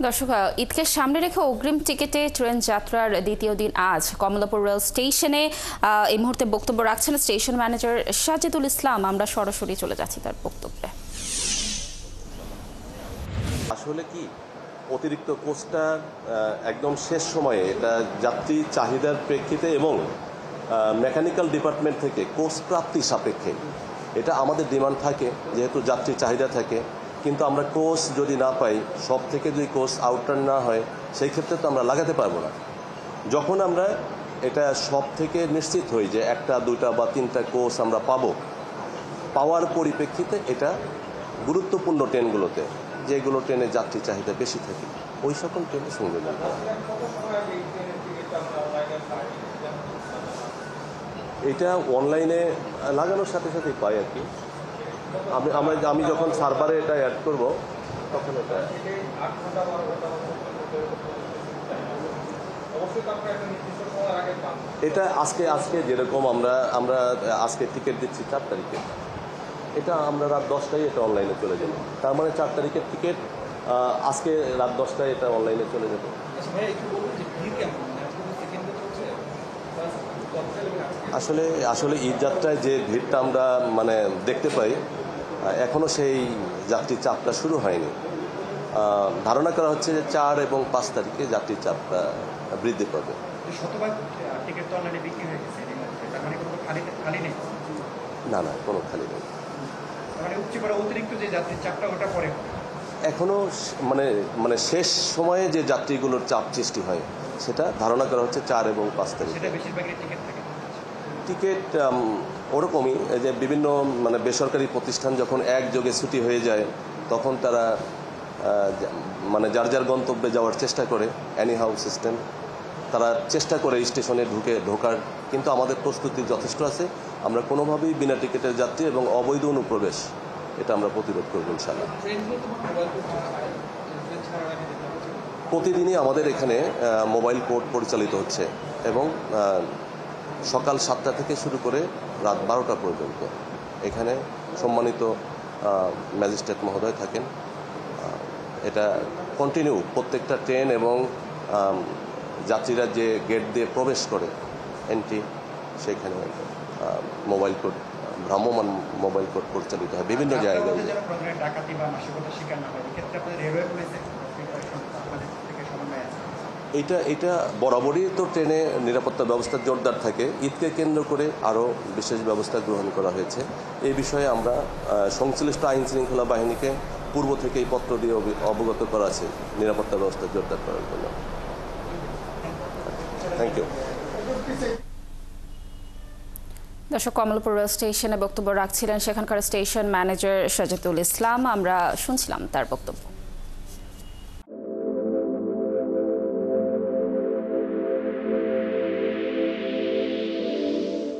দর্শক, ঈদকে সামনে রেখে অগ্রিম টিকিটে ট্রেন যাত্রার দ্বিতীয় দিন আজ কমলাপুর রেল স্টেশনে এই মুহূর্তে বক্তব্য রাখছেন স্টেশন ম্যানেজার সাজিদুল ইসলাম। আমরা সরাসরি চলে যাচ্ছি তার বক্তব্যে। আসলে কি অতিরিক্ত কোচটা একদম শেষ সময়ে এটা যাত্রী চাহিদার প্রেক্ষিতে এবং মেকানিক্যাল ডিপার্টমেন্ট থেকে কোচ প্রাপ্তি সাপেক্ষে এটা আমাদের ডিমান্ড থাকে, যেহেতু যাত্রী চাহিদা থাকে। কিন্তু আমরা কোচ যদি না পাই, সব থেকে যদি কোচ আউটটার্ন না হয়, সেই ক্ষেত্রে তো আমরা লাগাতে পারবো না। যখন আমরা এটা সব থেকে নিশ্চিত হই যে একটা দুইটা বা তিনটা কোচ আমরা পাওয়ার পরিপ্রেক্ষিতে এটা গুরুত্বপূর্ণ ট্রেনগুলোতে, যেগুলো ট্রেনে যাত্রী চাহিদা বেশি থাকে, ওই সকল ট্রেনে সংযোজন করা। এটা অনলাইনে লাগানোর সাথে সাথেই পাই আর কি। আমি যখন সার্ভারে এটা অ্যাড করব তখন এটা আজকে যেরকম আমরা আজকে টিকিট দিচ্ছি 4 তারিখে, এটা আমরা রাত 10টায় এটা অনলাইনে চলে যাবে। তার মানে 4 তারিখের টিকিট আজকে রাত 10টায় এটা অনলাইনে চলে যাবে। আসলে ঈদ যাত্রায় যে ভিড়টা আমরা দেখতে পাই, এখনও সেই যাত্রীর চাপটা শুরু হয়নি। ধারণা করা হচ্ছে যে 4 এবং 5 তারিখে যাত্রীর চাপটা বৃদ্ধি পাবে। না, কোনো খালি নেই। এখনো শেষ সময়ে যে যাত্রীগুলোর চাপ সৃষ্টি হয়, সেটা ধারণা করা হচ্ছে 4 এবং 5 তারিখ। টিকিট ওরকমই যে বিভিন্ন বেসরকারি প্রতিষ্ঠান যখন একযোগে ছুটি হয়ে যায়, তখন তারা যার যার গন্তব্যে যাওয়ার চেষ্টা করে। অ্যানিহাউ সিস্টেম, তারা চেষ্টা করে স্টেশনে ঢোকার, কিন্তু আমাদের প্রস্তুতি যথেষ্ট আছে। আমরা কোনোভাবেই বিনা টিকিটের যাত্রী এবং অবৈধ অনুপ্রবেশ এটা আমরা প্রতিরোধ করব ইনশাআল্লাহ। প্রতিদিনই আমাদের এখানে মোবাইল কোর্ট পরিচালিত হচ্ছে এবং সকাল 7টা থেকে শুরু করে রাত 12টা পর্যন্ত এখানে সম্মানিত ম্যাজিস্ট্রেট মহোদয় থাকেন। এটা কন্টিনিউ প্রত্যেকটা ট্রেন এবং যাত্রীরা যে গেট দিয়ে প্রবেশ করে এন্ট্রি, সেখানে মোবাইল কোর্ট, ভ্রাম্যমাণ মোবাইল কোর্ট পরিচালিত হয় বিভিন্ন জায়গায়। এটা বরাবরই তো ট্রেনে নিরাপত্তা ব্যবস্থা জোরদার থাকে। ঈদকে কেন্দ্র করে আরও বিশেষ ব্যবস্থা গ্রহণ করা হয়েছে। এই বিষয়ে আমরা সংশ্লিষ্ট আইন শৃঙ্খলা বাহিনীকে পূর্ব থেকেই পত্র দিয়ে অবগত করা আছে নিরাপত্তা ব্যবস্থা জোরদার করার জন্য। Thank you. দর্শক, কমলাপুর রেল স্টেশনে বক্তব্য রাখছিলেন সেখানকার স্টেশন ম্যানেজার সাজিদুল ইসলাম। আমরা শুনছিলাম তার বক্তব্য।